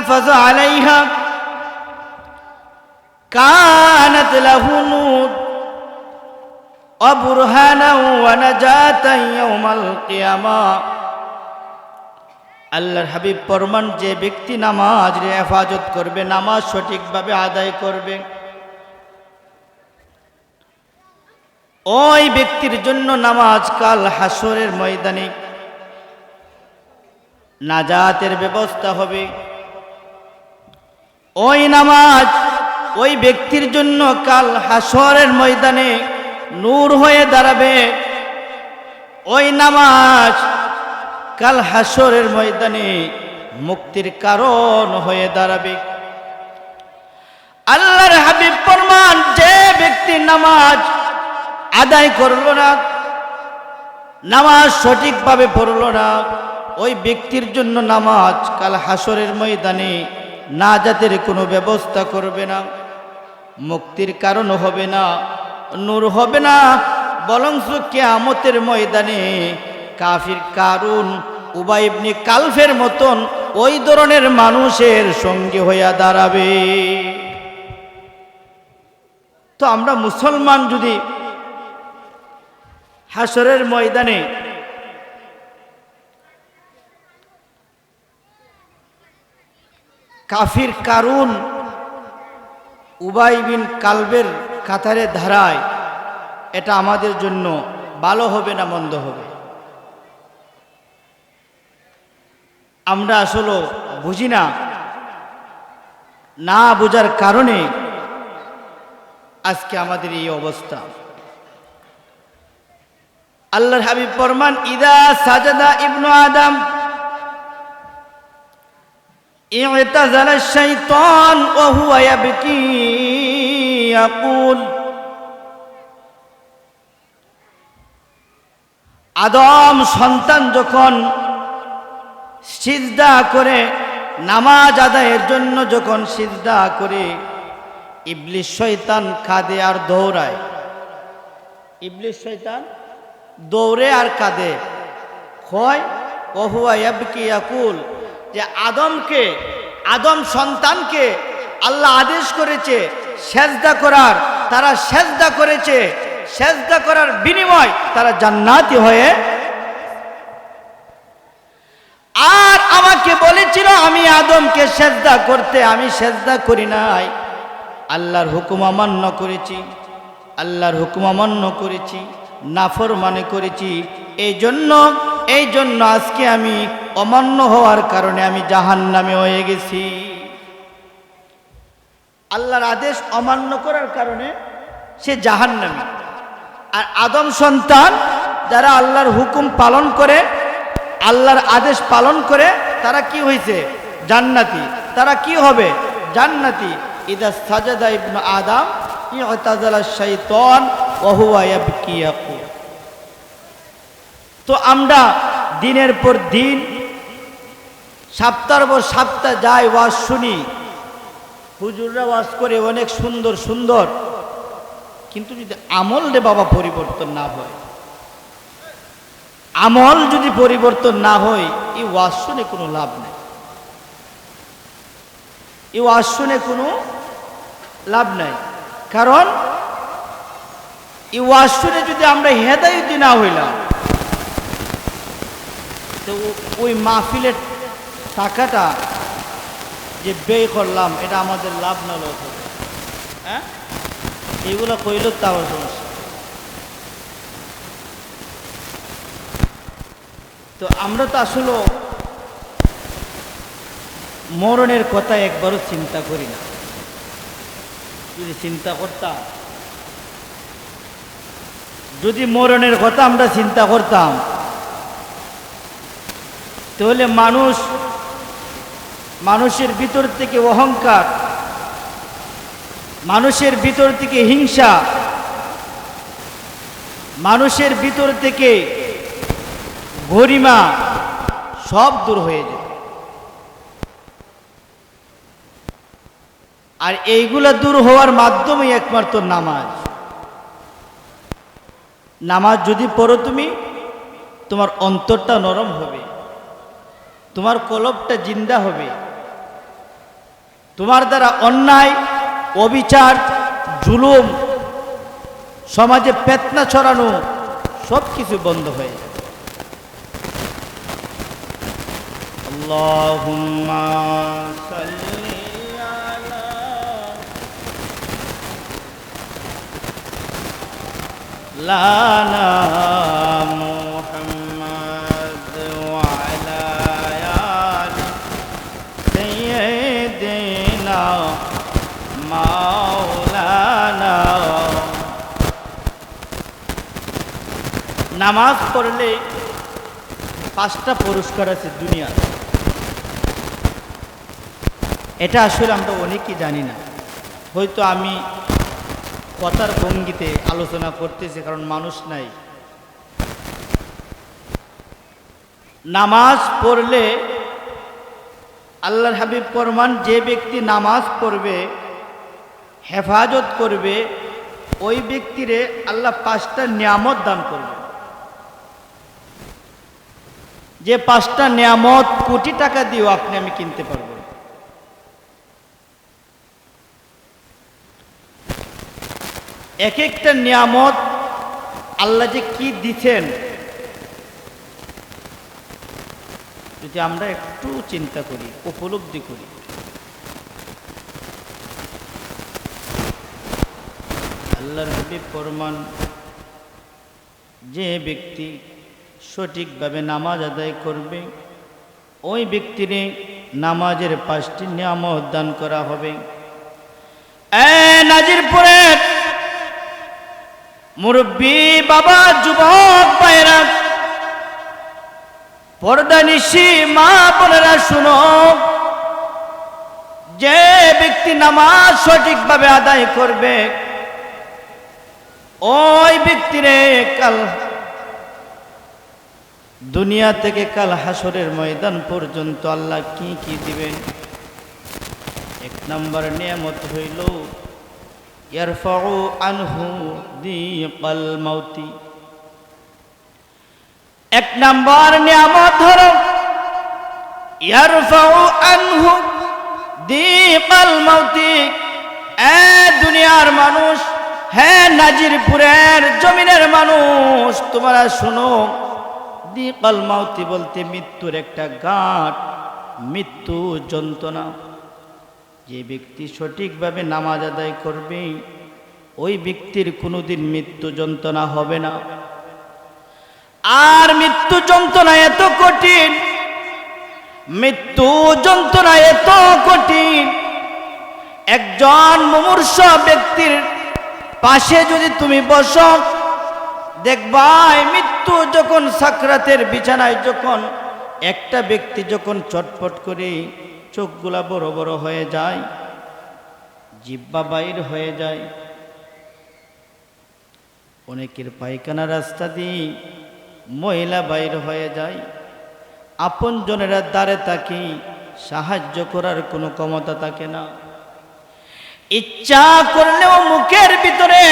حافظ عليها كانت له نور وبرهانا ونجاة يوم القيامة আল্লাহর হাবিব ফরমান, যে ব্যক্তি নামাজের হেফাজত করবে, নামাজ সঠিকভাবে আদায় করবে, ওই ব্যক্তির জন্য নামাজ কাল হাসরের ময়দানে নাজাতের ব্যবস্থা হবে। ওই নামাজ ওই ব্যক্তির জন্য কাল হাসরের ময়দানে নূর হয়ে দাঁড়াবে। ওই নামাজ কাল হাসরের ময়দানে মুক্তির কারণ হয়ে দাঁড়াবে। আল্লাহর হাবিব ফরমান, যে ব্যক্তি নামাজ আদায় করল না, নামাজ সঠিকভাবে পড়ল না, ওই ব্যক্তির জন্য নামাজ কাল হাসরের ময়দানে নাজাতের কোনো ব্যবস্থা করবে না, মুক্তির কারণ হবে না, নূর হবে না, বরং কিয়ামতের ময়দানে কাফির কারুন, উবাই ইবনে কালফের মতন ওই ধরনের মানুষের সঙ্গে হইয়া দাঁড়াবে। তো আমরা মুসলমান যদি হাসরের ময়দানে কাফির কারুন, উবাই বিন কালবের কাতারে ধারায়, এটা আমাদের জন্য ভালো হবে না মন্দ হবে? আমরা আসলে বুঝি না, না বোঝার কারণে আজকে আমাদের এই অবস্থা। আল্লাহর হাবিব ফরমান, ইদা সাজাদা ইবনু আদম ই'তাযালা আশ-শাইতান ওয়া হুয়া ইয়াবকি ইয়াকুল, আদম সন্তান যখন সিজদা করে, নামাজ আদায়ের জন্য যখন সিজদা করে, ইবলিস শয়তান কাঁদে আর দৌড়ায়। ইবলিস শয়তান দৌড়ে আর কাঁদে, হয় ওয়া হুয়া ইয়াবকি ইয়াকুল, যে আদম সন্তানকে আল্লাহ আদেশ করেছে সেজদা করার, তারা সেজদা করেছে, সেজদা করার বিনিময় তারা জান্নাতি হয়ে, আর আমাকে বলেছিল আমি আদমকে সেজদা করতে, আমি সেজদা করি নাই, আল্লাহর হুকুম অমান্য করেছি, আল্লাহর হুকুম অমান্য করেছি, নাফরমানি করেছি, এই জন্য আজকে আমি অমান্য হওয়ার কারণে আমি জাহান্নামে হয়ে গেছি। আল্লাহর আদেশ অমান্য করার কারণে সে জাহান্নামী। আর আদম সন্তান যারা আল্লাহর হুকুম পালন করে, আল্লাহর আদেশ পালন করে, তারা কি হয়েছে? জান্নাতি। তারা কি হবে? জান্নাতি। ইদা সাজাদা ইবনু আদম ই'তাযালা আশ-শাইতান ওয়া হুয়া ইয়াবকি ইয়াকুল। তো আমরা দিনের পর দিন, সপ্তাহের পর সপ্তাহ যাই, ওয়াজ শুনি, হুজুররা ওয়াজ করে অনেক সুন্দর সুন্দর, কিন্তু যদি আমল রে বাবা পরিবর্তন না হয়, আমল যদি পরিবর্তন না হয়, এই ওয়াজ শুনে কোনো লাভ নেই, এই ওয়াজ শুনে কোনো লাভ নাই। কারণ এই ওয়াজ শুনে যদি আমরা হেদায়েতি না হইলাম, তো ওই মাহফিলের টাকাটা যে ব্যয় করলাম, এটা আমাদের লাভ না লোক হবে। হ্যাঁ, এগুলো কইল তাও সমস্যা। তো আমরা তো আসলে মরণের কথা একবারও চিন্তা করি না। যদি চিন্তা করতাম, যদি মরণের কথা আমরা চিন্তা করতাম, তাহলে মানুষের ভিতর থেকে অহংকার, মানুষের ভিতর থেকে হিংসা, মানুষের ভিতর থেকে গরিমা সব দূর হয়ে যেত। আর এইগুলা দূর হওয়ার মাধ্যমে একমাত্র নামাজ। নামাজ যদি পড়ো তুমি, তোমার অন্তরটা নরম হবে, তোমার কলবটা জিন্দা হবে, তোমার দ্বারা অন্যায়, অবিচার, জুলুম, সমাজে ফিতনা ছড়ানো সব কিছু বন্ধ হয়ে যাবে। আল্লাহুম্মা সাল্লি আলা লানা মুহাম্মাদ ওয়া আলা আলি সাইয়্যিদিনা মাওলানা। নামাজ পড়লে 5টা পুরস্কার আছে দুনিয়া। এটা আসলে আমরা অনেকেই জানি না। হয়তো আমি কথার ভঙ্গিতে আলোচনা করতেছি, কারণ মানুষ নাই। নামাজ পড়লে আল্লাহর হাবিব ফরমান, যে ব্যক্তি নামাজ পড়বে, হেফাজত করবে, ওই ব্যক্তিরে আল্লাহ 5টা নিয়ামত দান করবে। যে 5টা নিয়ামত কোটি টাকা দিয়েও আপনি আমি কিনতে পারবো। এক একটা নিয়ামত আল্লাহ যে কি দিচ্ছেন, যদি আমরা একটু চিন্তা করি, উপলব্ধি করি। আল্লাহর হাবিব ফরমান, যে ব্যক্তি সঠিকভাবে নামাজ আদায় করবে, ওই ব্যক্তিরে নামাজের 5টি নিয়ামত দান করা হবে। নাজিরপুরের মুরব্বী বাবা, যুবক ভাইরা, পর্দানিশী মা বোনেরা শুনো, যে ব্যক্তি নামাজ সঠিকভাবে আদায় করবে, ওই ব্যক্তিরে কাল দুনিয়া থেকে কাল হাসরের ময়দান পর্যন্ত আল্লাহ কি কি দিবেন। 1 নম্বর নিয়ামত হইল ইয়ারফাউ আনহু দিকাল মাউতি। 1 নম্বর নিয়ামত হলো ইয়ারফাউ আনহু দিকাল মাউতি। দুনিয়ার মানুষ, হ্যাঁ নাজিরপুরের জমিনের মানুষ, তোমরা শোনো, দিকাল মাউতি বলতে মৃত্যুর একটা ঘাট, মৃত্যু যন্ত্রণা। যে ব্যক্তি সঠিকভাবে নামাজ আদায় করবে, ওই ব্যক্তির কোনোদিন মৃত্যু যন্ত্রণা হবে না। আর মৃত্যু যন্ত্রণা এত কঠিন, মৃত্যু যন্ত্রণা এত কঠিন, একজন মুমূর্ষ ব্যক্তির পাশে যদি তুমি বসো, দেখবা মৃত্যু যখন সাকরাতের বিছানায়, যখন একটা ব্যক্তি যখন চটপট করে চোখগুলা বড় বড় হয়ে যায়, জিহ্বা বাইর হয়ে যায়, অনেকের পায়খানা রাস্তা দিয়ে ময়লা বাইর হয়ে যায়, আপনজনেরা দ্বারে তাকে সাহায্য করার কোনো ক্ষমতা থাকে না। ইচ্ছা করলেও মুখের ভিতরে,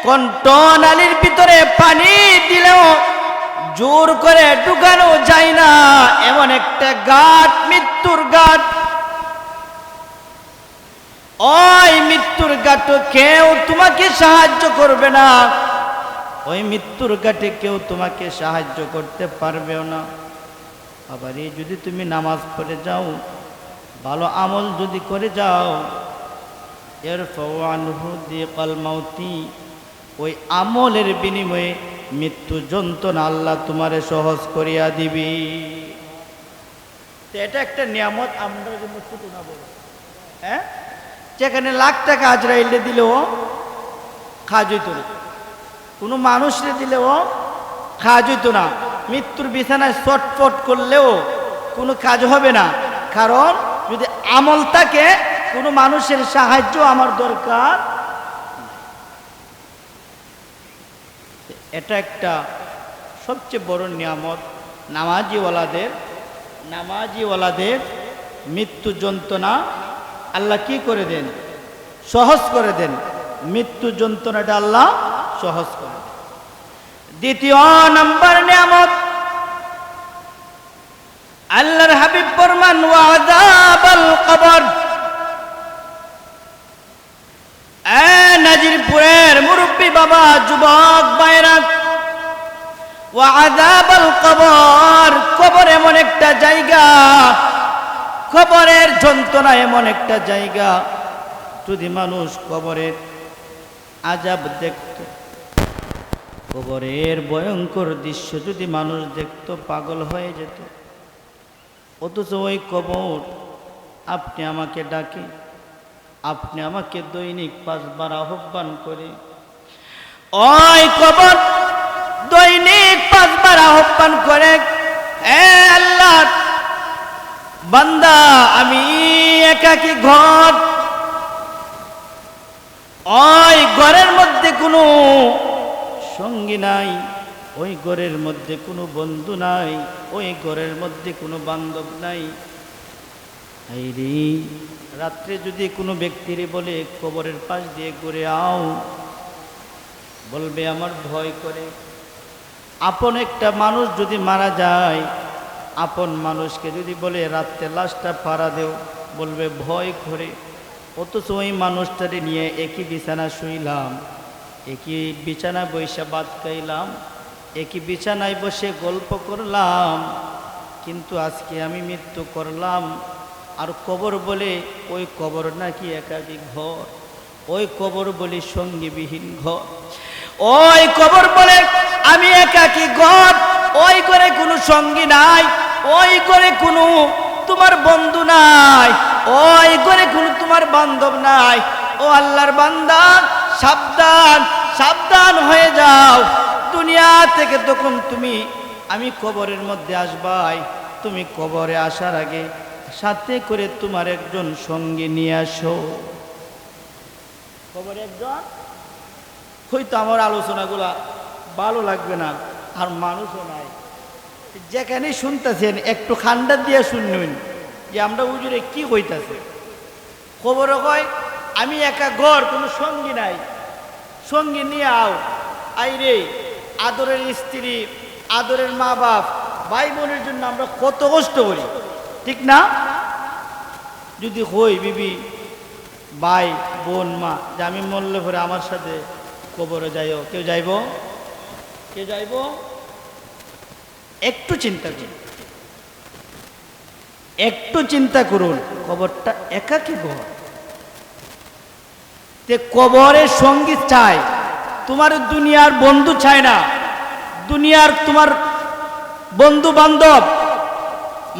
কণ্ঠনালীর ভিতরে পানি দিলেও জোর করে ঢুকানো যায় না, এমন একটা ঘাট, মৃত্যুর ঘাট। ওই মৃত্যুর ঘাটে কেউ তোমাকে সাহায্য করবে না, ওই মৃত্যুর ঘাটে কেউ তোমাকে সাহায্য করতে পারবেও না। আবার এই যদি তুমি নামাজ পড়ে যাও, ভালো আমল যদি করে যাও, ইয়ারফাউ আনহু দিকাল মাউতি, ওই আমলের বিনিময়ে মৃত্যু যন্ত্রণা আল্লাহ তোমারে সহজ করিয়া দিবি। এটা একটা নিয়ামত, আমরা জন্য ছোট না বলো। হ্যাঁ, যেখানে লাখ টাকা আজরাইলে দিলেও খাওয়া যেত না, কোনো মানুষরে দিলেও খাওয়া যেত না, মৃত্যুর বিছানায় চটপট করলেও কোনো কাজ হবে না। কারণ যদি আমল থাকে, কোনো মানুষের সাহায্য আমার দরকার। এটা একটা সবচেয়ে বড় নিয়ামত। নামাজিওয়ালাদের মৃত্যু যন্ত্রণা আল্লাহ কি করে দেন? সহজ করে দেন। মৃত্যু যন্ত্রণাটা আল্লাহ সহজ করে দেন। দ্বিতীয় নম্বর নিয়ামত, আল্লাহর হাবিব ফরমান ওয়াযাবাল কবর, আযাবাল কবর, কবর এমন একটা জায়গা, কবরের যন্ত্রণা এমন একটা জায়গা, যদি মানুষ কবরের আযাব দেখত, কবরের ভয়ঙ্কর দৃশ্য যদি মানুষ দেখত, পাগল হয়ে যেত। অথচ ওই কবর আপনি আমাকে ডাকে, আপনি আমাকে দৈনিক 5 বার আহ্বান করে, ওই কবর দৈনিক 5 বার আহ্বান করে, এ আল্লাহ বান্দা, আমি একাকী ঘর, ওই ঘরের মধ্যে কোনো সঙ্গী নাই, ওই ঘরের মধ্যে কোনো বন্ধু নাই, ওই ঘরের মধ্যে কোনো বান্ধব নাই। আইরে রাত্রে যদি কোনো ব্যক্তিরে বলে কবরের পাশ দিয়ে ঘুরে আও, বলবে আমার ভয় করে। আপন একটা মানুষ যদি মারা যায়, আপন মানুষকে যদি বলে রাত্রে লাশটা পাড়া দেও, বলবে ভয় করে। অথচ ওই মানুষটারে নিয়ে একই বিছানা শুইলাম, একই বিছানা বৈশা ভাত খাইলাম, একই বিছানায় বসে গল্প করলাম, কিন্তু আজকে আমি মৃত্যু করলাম। আর কবর বলে ওই কবর নাকি একাকী ঘর, ওই কবর বলে সঙ্গীবিহীন ঘর, ওই কবর বলে আমি একাকী ঘর, ওই করে কোনো সঙ্গী নাই, ওই করে কোনো তোমার বন্ধু নাই, ওই করে কোনো তোমার বান্ধব নাই। ও আল্লাহর বান্দা, সাবধান, সাবধান হয়ে যাও। দুনিয়া থেকে তখন তুমি আমি কবরের মধ্যে আসবাই, তুমি কবরে আসার আগে সাথে করে তোমার একজন সঙ্গী নিয়ে আসো। কবরে একজন, হয়তো আমার আলোচনাগুলা ভালো লাগবে না, আর মানুষও নাই, যেখানে শুনতেছেন একটু খান্ডা দিয়ে শুনবেন যে আমরা হুজুরে কি কইতাছে। খবরও কয় আমি একা ঘর, কোনো সঙ্গী নাই, সঙ্গী নিয়ে আও। আইরে আদরের স্ত্রী, আদরের মা বাপ, ভাই বোনের জন্য আমরা কত কষ্ট করি, ঠিক না? যদি হই বিবি, ভাই, বোন, মা, যে আমি মরলে পরে আমার সাথে কবরে যাইও, কেউ যাইব? কেউ যাইব? একটু চিন্তা করুন, একটু চিন্তা করুন, কবরটা একাকী ঘর। তে কবরের সঙ্গী চাই, তোমার দুনিয়ার বন্ধু চায় না, দুনিয়ার তোমার বন্ধু বান্ধব,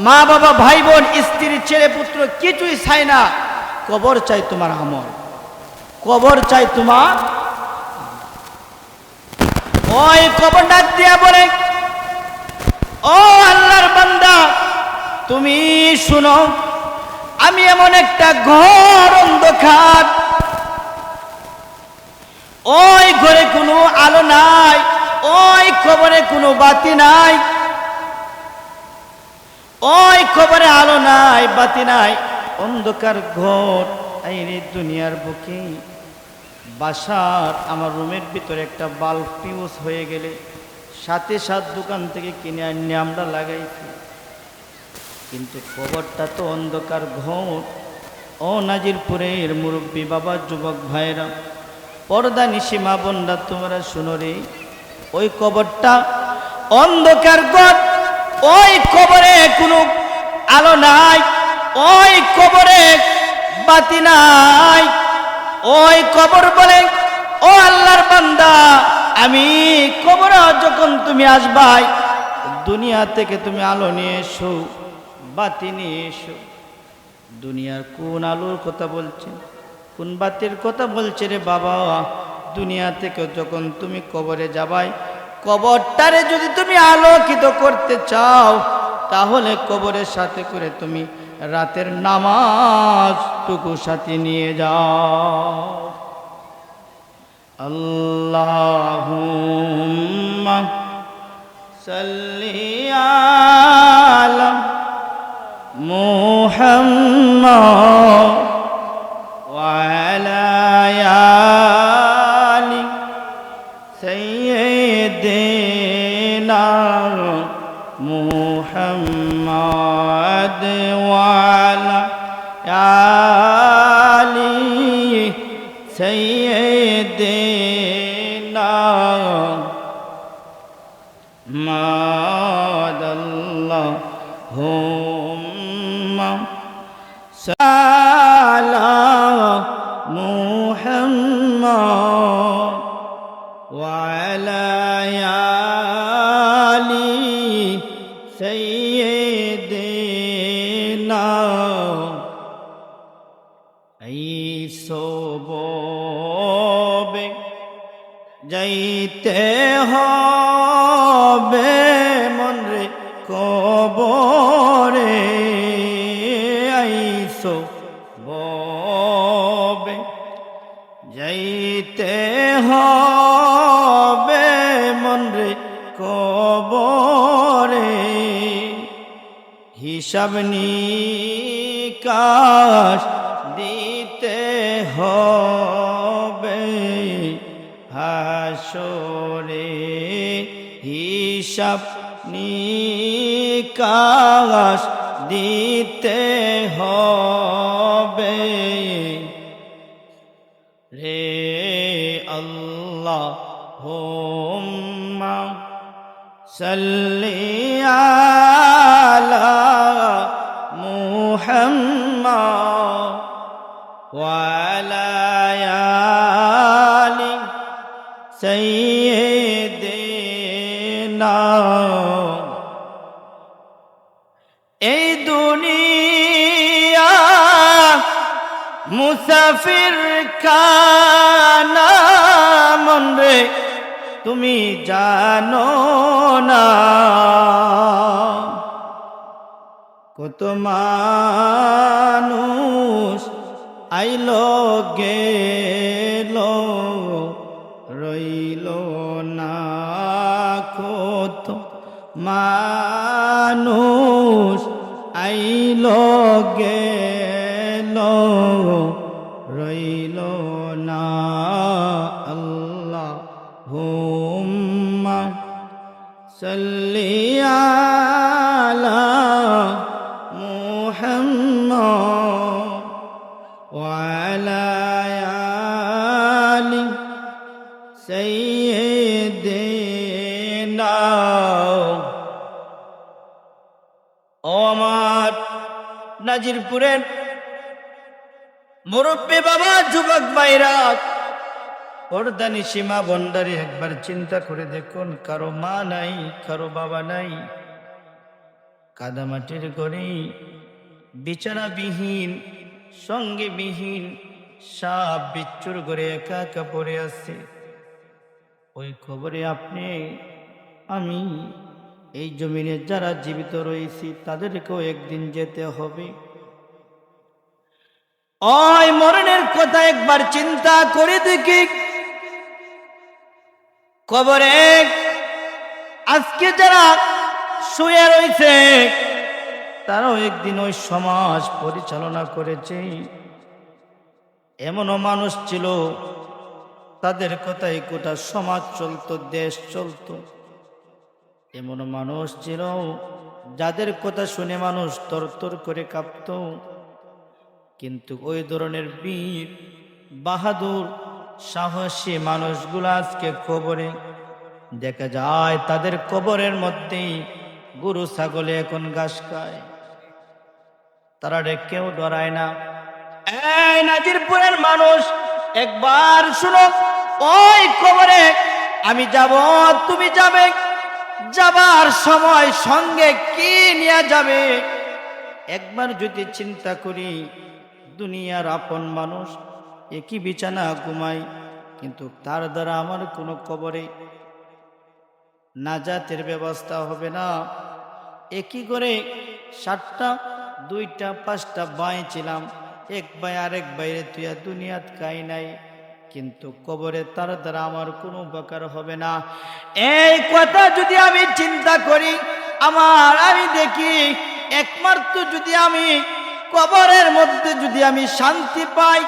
মা বাবা, ভাই বোন, স্ত্রী, ছেলে পুত্র কিছুই চায় না। কবর চাই তোমার আমল, কবর চাই তোমার। ওই কবর ডাক দিয়া বলে, ও আল্লাহর বান্দা, তুমি শুনো, আমি এমন একটা ঘর অন্ধকার, ওই ঘরে কোনো আলো নাই, ওই কবরে কোনো বাতি নাই, ওই কবরে আলো নাই, বাতি নাই, অন্ধকার ঘর। এই দুনিয়ার বুকে বাসার আমার রুমের ভিতরে একটা বাল্ব ফিউজ হয়ে গেলে সাথে সাথ দোকান থেকে কিনে আনিয়ে আমরা লাগাইছি, কিন্তু কবরটা তো অন্ধকার ঘর। ও নাজিরপুরের মুরব্বী বাবা, যুবক ভাইরা, পর্দা নিশি মা বোনরা, তোমরা শুনো রে, ওই কবরটা অন্ধকার ঘর, ওই কবরে কোনো আলো নাই, ওই কবরে বাতি নাই। ওই কবর বলে, ও আল্লাহর বান্দা, আমি কবর যখন তুমি আসবাই, দুনিয়া থেকে তুমি আলো নিয়ে এসো, বাতি নিয়ে এসো। দুনিয়ার কোন আলোর কথা বলছে, কোন বাতির কথা বলছে রে বাবা? দুনিয়া থেকে যখন তুমি কবরে যাবাই, কবরটারে যদি তুমি আলোকিত করতে চাও, তাহলে কবরের সাথে করে তুমি রাতের নামাজটুকু সাথে নিয়ে যাও। আল্লাহুম্মা সাল্লি আলা মুহাম্মাদ ওয়া আলা আলি সাইয়্যিদিনা মুহাম্মাদ ওয়া আলা আলি সাইয়্যিদিনা আলা মুহাম্মদ ওয়া আলা আলি সাইয়্যিদিনা এই সববে যাইতে হবে মন রে কবরে আইসো ববে যাইতে হবে মন রে কবরে হিসাব নিকাশ দিতে হবে হাসরে হিসাব নিকাশ দিতে হবে রে আল্লাহ হুম্মা সাল্লি আলা মুহাম্মদ ওয়া আলা আলি সাইয়্যিদিনা এই দুনিয়া মুসাফির খানা মন রে তুমি জানো না কত মানুষ আইলো গেল রইল না কত মানুষ আইলো গেল রইল না আল্লাহ হুম্মা সাল্লি আলা মুহাম্মদ ওয়া আলা আলি সাইয়্যিদিনা ও আমার নাজিরপুরের মুরব্বী বাবা যুবক ভাইরা পর্দানি সীমা বন্ডারে একবার চিন্তা করে দেখুন কারো মা নাই কারো বাবা নাই কাদামাটির ঘরে বিছানাবিহীন সঙ্গীবিহীন সাপ বিচ্ছুর ঘরে একা একা পড়ে আছে ওই খবরে আপনি আমি এই জমিনে যারা জীবিত রয়েছি তাদেরকেও একদিন যেতে হবে ওই মরণের কথা একবার চিন্তা করে দেখি কবরে আজকে যারা শুয়ে রয়েছে তারাও একদিন ওই সমাজ পরিচালনা করেছে এমনও মানুষ ছিল তাদের কথাই গোটা সমাজ চলতো দেশ চলতো এমনও মানুষ ছিল যাদের কথা শুনে মানুষ তরতর করে কাঁপত কিন্তু ওই ধরনের বীর বাহাদুর সাহসী মানুষগুলো আজকে কবরে দেখা যায় তাদের কবরের মধ্যেই গরু ছাগলে এখন ঘাস খায় তারা কেউ ডরায় না এই নাজিরপুরের মানুষ একবার শুনো ওই কবরে আমি যাব তুমি যাবে যাবার সময় সঙ্গে কি নিয়ে যাবে একবার যদি চিন্তা করি দুনিয়ার আপন মানুষ একই বিছানা ঘুমায় কিন্তু তার দ্বারা আমার কোনো কবরে নাজাতের ব্যবস্থা হবে না একই করে 7টা 2টা 5টা ভাই ছিলাম এক ভাই আরেক ভাইরে তুইয়া দুনিয়াত খাই নাই কিন্তু কবরে তার দ্বারা আমার কোনো উপকার হবে না এই কথা যদি আমি চিন্তা করি আমি দেখি একমাত্র যদি আমি কবরের মধ্যে যদি আমি শান্তি পাই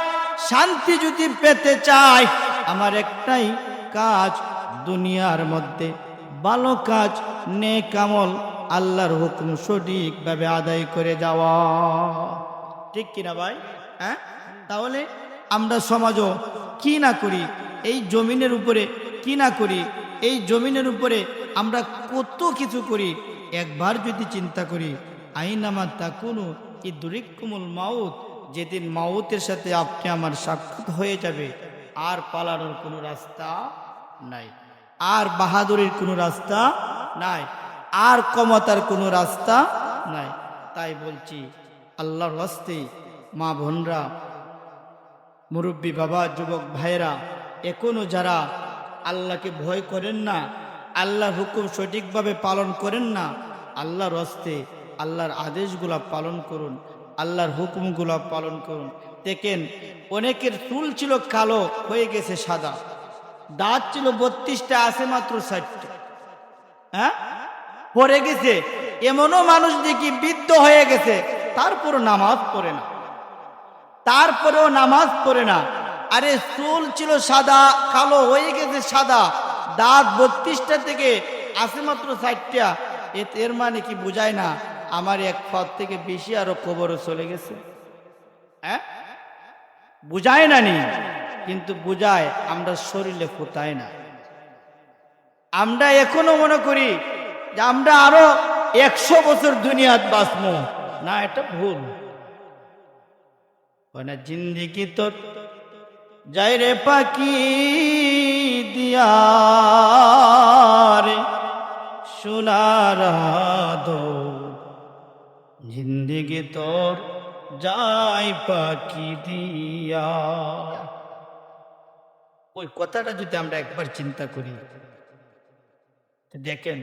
শান্তি যদি পেতে চাই আমার একটাই কাজ দুনিয়ার মধ্যে ভালো কাজ নেক আমল আল্লাহর হুকুম সঠিকভাবে আদায় করে যাওয়া ঠিক কিনা ভাই হ্যাঁ তাহলে আমরা সমাজও কি না করি এই জমিনের উপরে কি না করি এই জমিনের উপরে আমরা কত কিছু করি একবার যদি চিন্তা করি আইনামা তাকুনু ইদরিকুমুল মাউত যেদিন মাউতের সাথে আপনি আমার সাক্ষাৎ হয়ে যাবে, আর পালানোর কোনো রাস্তা নাই, আর বাহাদুরির কোনো রাস্তা নাই, আর ক্ষমতার কোনো রাস্তা নাই। তাই বলছি আল্লাহর রাস্তে মা বোনরা, মুরব্বী বাবা, যুবক ভাইরা, এখনো যারা আল্লাহকে ভয় করেন না, আল্লাহর হুকুম সঠিকভাবে পালন করেন না, আল্লাহর রাস্তে আল্লাহর আদেশগুলা পালন করুন, আল্লাহর হুকুমগুলা পালন করুন। দেখেন অনেকের চুল ছিল কালো, হয়ে গেছে সাদা, দাঁত ছিল 32টা, আছে মাত্র 60টা, হ্যাঁ পড়ে গেছে। এমনও মানুষ দেখি বৃদ্ধ হয়ে গেছে, তারপরও নামাজ পড়ে না, তারপরেও নামাজ পড়ে না। আরে চুল ছিল সাদা, কালো হয়ে গেছে সাদা, দাঁত 32টা থেকে আছে মাত্র 60টা, এর মানে কি বুঝায় না আমার এক পথ থেকে বেশি আরো কবরও চলে গেছে? হ্যাঁ বুঝায় না নি, কিন্তু বুঝায় আমরা শরীরে ফোটায় না। আমরা এখনো মনে করি যে আমরা আরো 100 বছর দুনিয়াত বাঁচবো না, এটা ভুল। ওনা জিন্দিগি তো যাই রে পাখি দিয়ারে সোনার দো, জিন্দিগি তোর যাই পাখি দিয়া। ওই কথাটা যদি আমরা একবার চিন্তা করি, দেখেন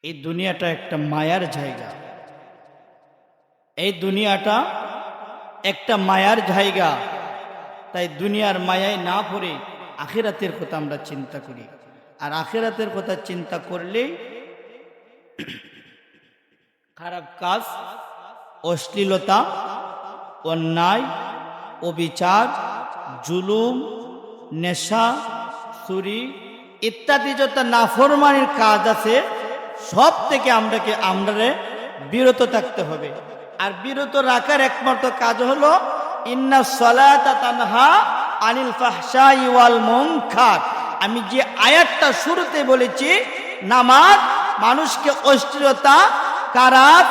এই দুনিয়াটা একটা মায়ার জায়গা, এই দুনিয়াটা একটা মায়ার জায়গা। তাই দুনিয়ার মায়ায় না পড়ে আখিরাতের কথা আমরা চিন্তা করি। আর আখিরাতের কথা চিন্তা করলে খারাপ কাজ, অশ্লীলতা, অন্যায়, অবিচার, জুলুম, নেশা, চুরি ইত্যাদি যত নাফরমানির কাজ আছে, সব থেকে আমরা বিরত থাকতে হবে। আর বিরত রাখার একমাত্র কাজ হলো ইন্নাস সালাতা তানহা আনিল ফাহশাই ওয়াল মুনকার। আমি যে আয়াতটা শুরুতে বলেছি, নামাজ মানুষকে অশ্লীলতা, খারাপ,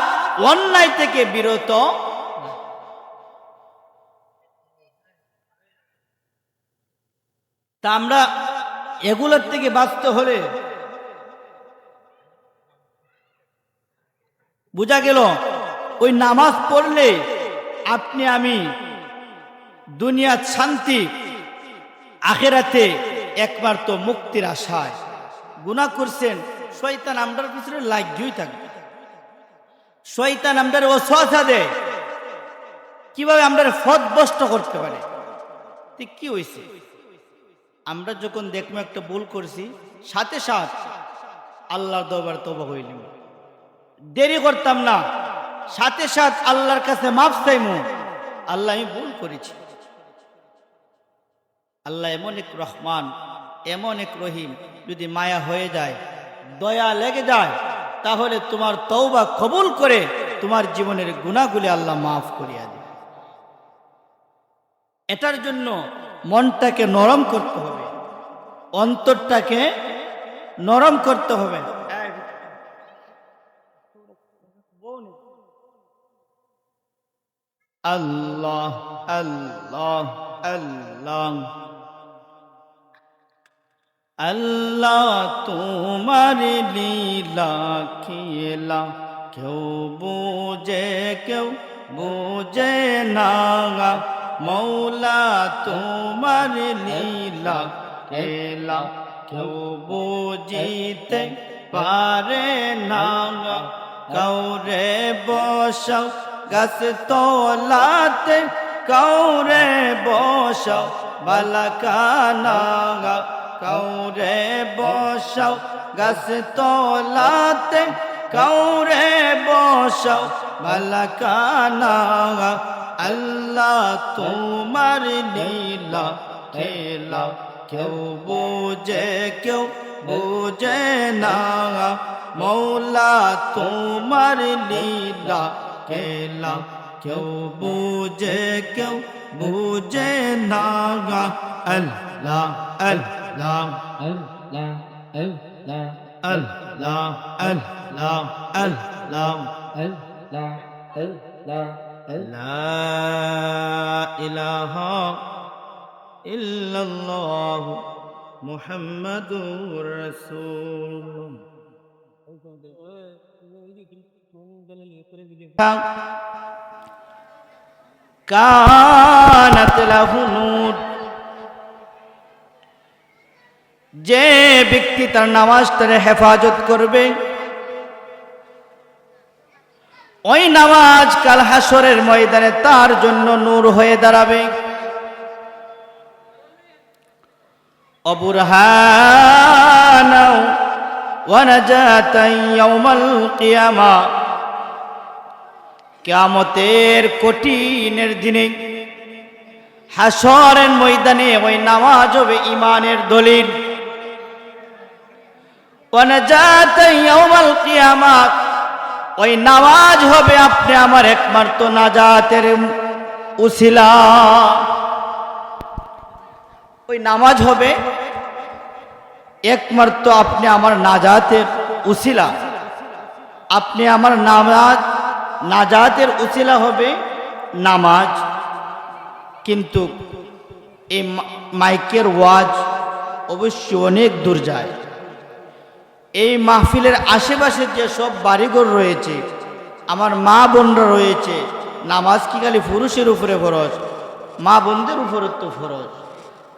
অন্যায় থেকে বিরত। তা আমরা এগুলোর থেকে বাঁচতে হলে বোঝা গেল ওই নামাজ পড়লে আপনি আমি দুনিয়ার শান্তি, আখিরাতে একমাত্র মুক্তির আশায়। গুনাহ করছেন, শয়তান আমরার পিছনে লাগিয়েই থাকবে, শয়তান আমরার ওয়াসওয়াসা দেয় কিভাবে আমরা পথভ্রষ্ট করতে পারে। ঠিক কি হয়েছে, আমরা যখন দেখবো একটা ভুল করছি, সাথে সাথে আল্লাহর দরবারে তওবা হইলাম, দেরি করতাম না, সাথে সাথে আল্লাহর কাছে মাফ চাইমু, আল্লাহ আমি ভুল করেছি। আল্লাহ এমন এক রহমান, এমন এক রহিম, যদি মায়া হয়ে যায়, দয়া লেগে যায়, তাহলে তোমার তওবা কবুল করে তোমার জীবনের গুনাহগুলি আল্লাহ মাফ করিয়া দেবে। এটার জন্য মনটাকে নরম করতে হবে, অন্তরটাকে নরম করতে হবে। আল্লাহ আল্লাহ আল্লাহ আল্লাহ, তোমার লীলা খেলা কেউ বুঝে না, মৌলা তোমার লীলা খেলা কেউ বুঝিতে পারে না। কাউরে বসাও গাছ তলাতে, কাউরে বসাও বালাকানা, কাউরে বসাও গাছ তলাতে, কাউরে বসাও বালাকানা। আল্লাহ তোমার লীলা খেলা কেউ বুঝে না, মৌলা তোমার লীলা খেলা কেউ বুঝে না। আল্লাহ আল্লাহ আল্লাহ আল্লাহ আল্লাহ আল্লাহ আল্লাহ আল্লাহ আল্লাহ। লা ইলাহা ইল্লাল্লাহ মুহাম্মাদুর রাসূলুল্লাহ কানাত লাহু নূর। যে ব্যক্তি তার নামাজটারে হেফাজত করবে, ওই নামাজ কাল হাসরের ময়দানে তার জন্য নূর হয়ে দাঁড়াবে। অবুরহানা ওয়া নাজাতান ইয়াউমাল কিয়ামা। কিয়ামতের কঠিনের দিনে হাসরের ময়দানে ওই নামাজ হবে ঈমানের দলিল। ওয়া নাজাতান ইয়াউমাল কিয়ামা, ওই নামাজ হবে আপনি আমার একমাত্র নাজাতের উসিলা। ওই নামাজ হবে একমাত্র আপনি আমার নাজাতের উসিলা। আপনি আমার নাজাতের উসিলা হবে নামাজ। কিন্তু এই মাইকের ওয়াজ অবশ্যই অনেক দূর যায়। এই মাহফিলের আশেপাশে যে সব বাড়িঘর রয়েছে, আমার মা বোনরা রয়েছে, নামাজ কি খালি পুরুষের উপরে ফরজ? মা বোনদের উপরে তো ফরজ।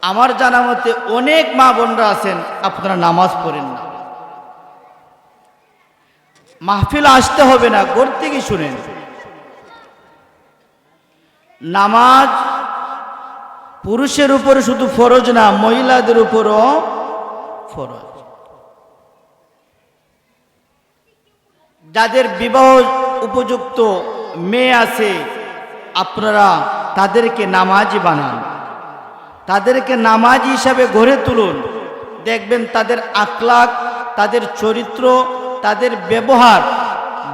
আমার জানা মতে অনেক মা বোনরা আছেন আপনারা নামাজ পড়েন না। মাহফিল আসতে হবে না, ঘর থেকে শুনেন। নামাজ পুরুষের উপরে শুধু ফরজ না, মহিলাদের উপরও ফরজ। যাদের বিবাহ উপযুক্ত মেয়ে আছে আপনারা তাদেরকে নামাজি বানান, তাদেরকে নামাজি হিসাবে গড়ে তুলুন। দেখবেন তাদের আখলাক, তাদের চরিত্র, তাদের ব্যবহার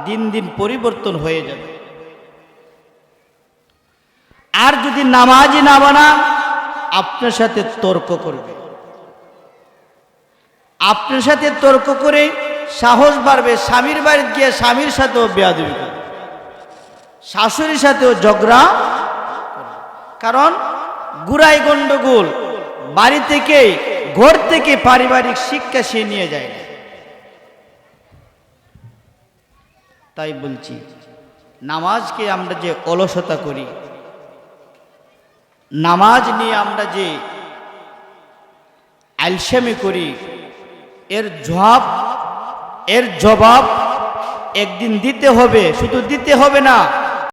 দিন দিন পরিবর্তন হয়ে যাবে। আর যদি নামাজি না বানান, আপনার সাথে তর্ক করবে, আপনার সাথে তর্ক করে সাহস বাড়বে, স্বামীর বাড়ি গিয়ে স্বামীর সাথেও বেয়াদবি করবে, শাশুড়ির সাথেও ঝগড়া। কারণ গুড়াই গন্ডগোল বাড়ি থেকে, ঘর থেকে পারিবারিক শিক্ষা সে নিয়ে যায় না। তাই বলছি, নামাজকে আমরা যে অলসতা করি, নামাজ নিয়ে আমরা যে আলসেমি করি, এর জবাব একদিন দিতে হবে। শুধু দিতে হবে না,